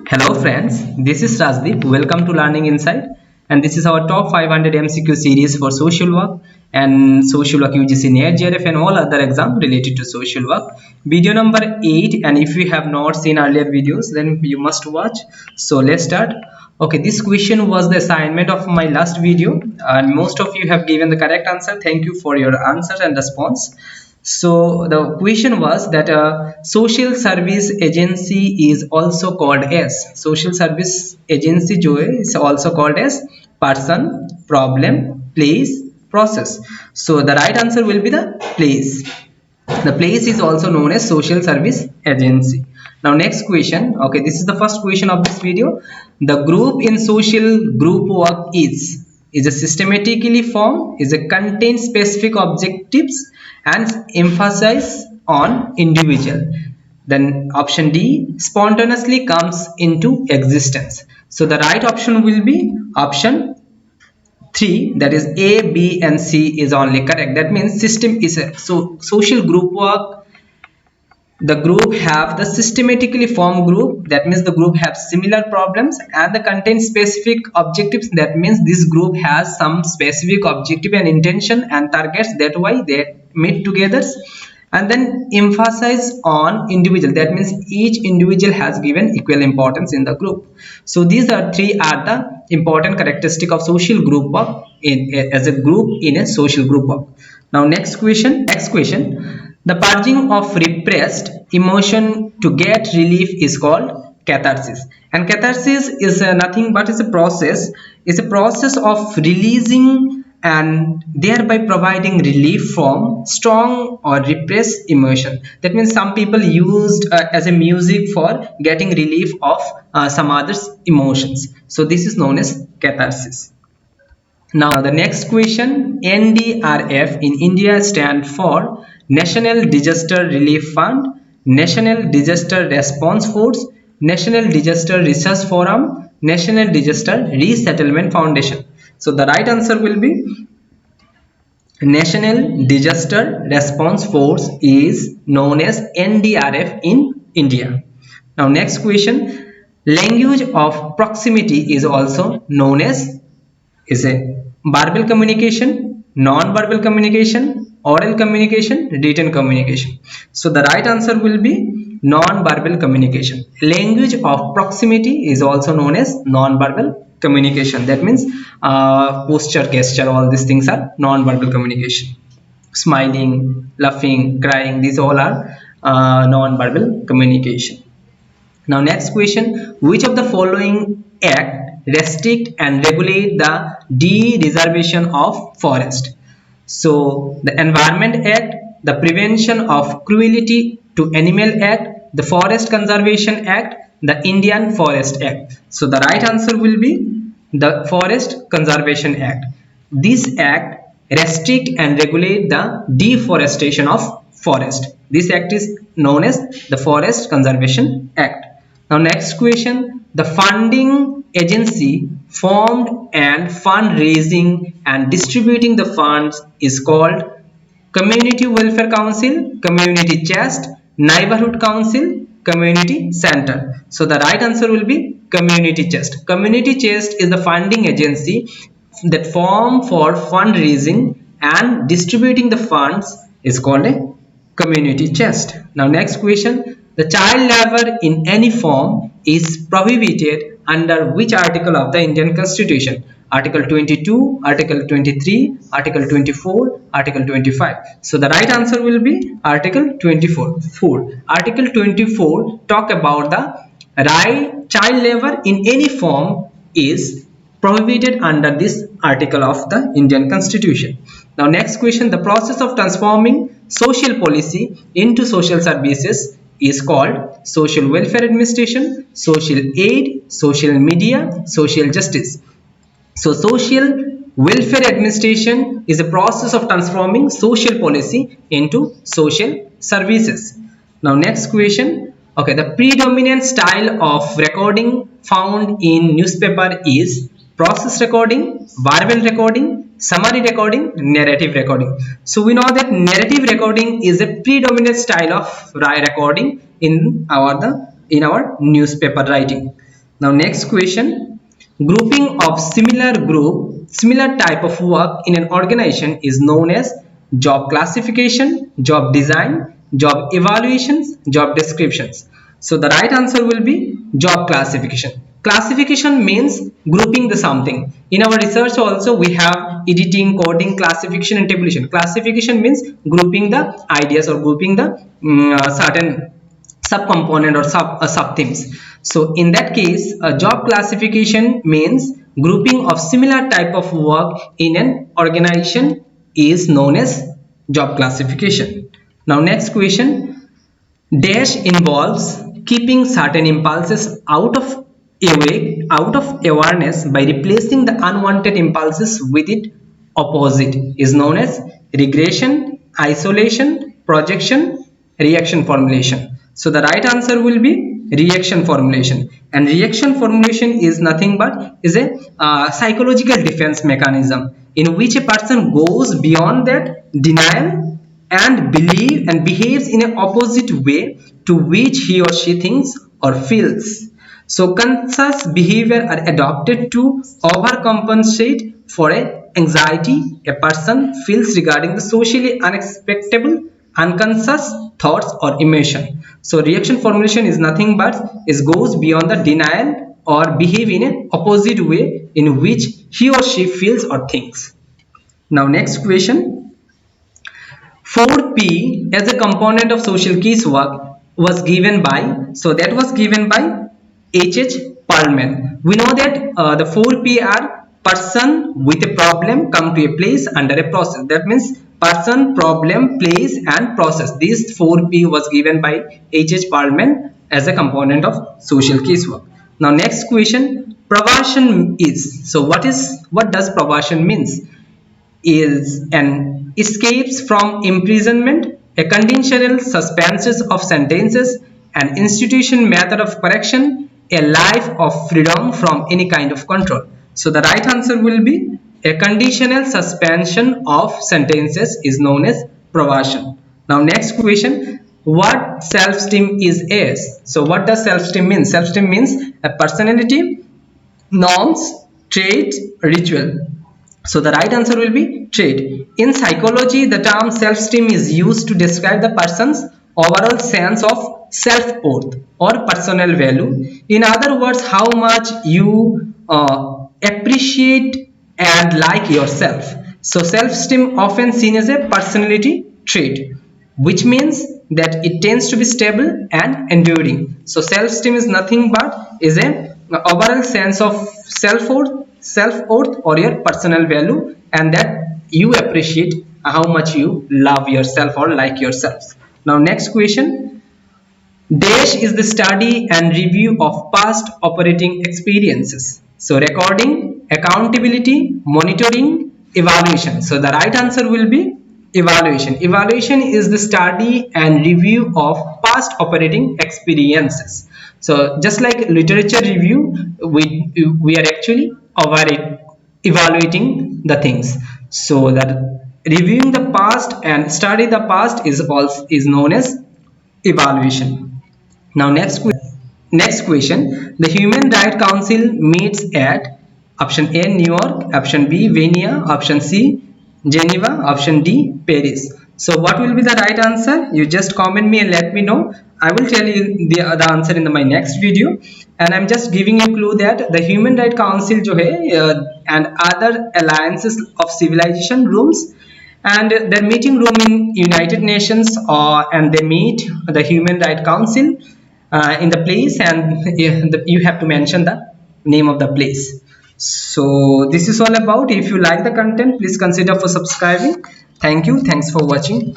Hello friends, this is Rajdeep. Welcome to Learning Insight, and this is our top 500 MCQ series for social work and social work UGC NET JRF and all other exams related to social work. Video number 8, and if you have not seen earlier videos then you must watch. So let's start. Okay, this question was the assignment of my last video and most of you have given the correct answer. Thank you for your answers and response. So the question was that a social service agency is also called as social service agency जो है is also called as person, problem, place, process. So the right answer will be the place. The place is also known as social service agency. Now next question. Okay, this is the first question of this video. The group in social group work is a systematically formed, is a contain specific objectives and emphasize on individual. Then option D, spontaneously comes into existence. So the right option will be option 3, that is A, B and C is only correct. That means system is a social group work. The group have the systematically formed group, that means the group have similar problems and the contain specific objectives, that means this group has some specific objective and intention and targets, that why they meet together. And then emphasize on individual, that means each individual has given equal importance in the group. So these are three are the important characteristic of social group work as a group in a social group work. Now next question. The purging of repressed emotion to get relief is called catharsis. And catharsis is nothing but is a process. It's a process of releasing and thereby providing relief from strong or repressed emotion. That means some people used as a music for getting relief of some others emotions. So this is known as catharsis. Now the next question, NDRF in India stand for National Disaster Relief Fund, National Disaster Response Force, National Disaster Research Forum, National Disaster Resettlement Foundation. So the right answer will be National Disaster Response Force is known as NDRF in India. Now next question, language of proximity is also known as is a verbal communication, non-verbal communication, oral communication, written communication. So the right answer will be non-verbal communication. Language of proximity is also known as non-verbal communication. That means posture, gesture, all these things are non-verbal communication. Smiling, laughing, crying, these all are non-verbal communication. Now next question, which of the following act restrict and regulate the de-reservation of forest? So the Environment Act, the Prevention of Cruelty to Animal Act, the Forest Conservation Act, the Indian Forest Act. So the right answer will be the Forest Conservation Act. This act restrict and regulate the deforestation of forest. This act is known as the Forest Conservation Act. Now next question, the funding agency formed and fundraising and distributing the funds is called Community Welfare Council, Community Chest, Neighborhood Council, Community Center. So the right answer will be Community Chest. Community Chest is the funding agency that form for fundraising and distributing the funds is called a community chest. Now next question, the child labor in any form is prohibited under which article of the Indian Constitution? Article 22, Article 23, Article 24, Article 25. So the right answer will be Article 24. Article 24 talk about the right child labor in any form is prohibited under this article of the Indian Constitution. Now next question, the process of transforming social policy into social services is called social welfare administration, social aid, social media, social justice. So social welfare administration is a process of transforming social policy into social services. Now next question, okay, the predominant style of recording found in newspaper is process recording, verbal recording, summary recording, narrative recording. So we know that narrative recording is a predominant style of recording in our the in our newspaper writing. Now next question, grouping of similar type of work in an organization is known as job classification, job design, job evaluations, job descriptions. So the right answer will be job classification. Classification means grouping the something. In our research also we have editing, coding, classification and tabulation. Classification means grouping the ideas or grouping the certain subcomponent or sub themes. So in that case, a job classification means grouping of similar type of work in an organization is known as job classification. Now next question, dash involves keeping certain impulses out of awareness by replacing the unwanted impulses with its opposite is known as regression, isolation, projection, reaction formulation. So the right answer will be reaction formulation, and reaction formulation is nothing but is a psychological defense mechanism in which a person goes beyond that denial and behaves in an opposite way to which he or she thinks or feels. So conscious behavior are adopted to overcompensate for a anxiety a person feels regarding the socially unexpected unconscious thoughts or emotion. So reaction formulation is nothing but goes beyond the denial or behave in an opposite way in which he or she feels or thinks. Now next question, 4P as a component of social case work was given by, so that was given by H.H. Perlman. We know that the 4P are person with a problem come to a place under a process. That means person, problem, place and process. These 4P was given by H.H. Perlman as a component of social case work. Now next question, perversion is. So what does perversion means? Is an escapes from imprisonment, a conditional suspension of sentences, an institution method of correction, a life of freedom from any kind of control. So the right answer will be a conditional suspension of sentences is known as perversion. Now next question, what self-esteem is? So what does self-esteem mean? Self-esteem means a personality, norms, traits, ritual. So the right answer will be trait. In psychology, the term self-esteem is used to describe the person's overall sense of self-worth or personal value. In other words, how much you appreciate and like yourself. So self-esteem often seen as a personality trait, which means that it tends to be stable and enduring. So self-esteem is nothing but is a overall sense of self-worth or your personal value, and that you appreciate how much you love yourself or like yourself. Now next question, dash is the study and review of past operating experiences. So recording, accountability, monitoring, evaluation. So the right answer will be evaluation. Evaluation is the study and review of past operating experiences. So just like literature review, we are actually evaluating the things. So that reviewing the past and study the past is known as evaluation. Now next question, the Human Rights Council meets at option A New York, option B Vienna, option C Geneva, option D Paris. So what will be the right answer? You just comment me and let me know. I will tell you the answer in my next video, and I'm just giving you a clue that the Human Rights Council जो है and other alliances of civilization rooms, and their meeting room in United Nations, and they meet the Human Rights Council in the place, and you have to mention the name of the place. So this is all about. If you like the content, please consider for subscribing. Thank you. Thanks for watching.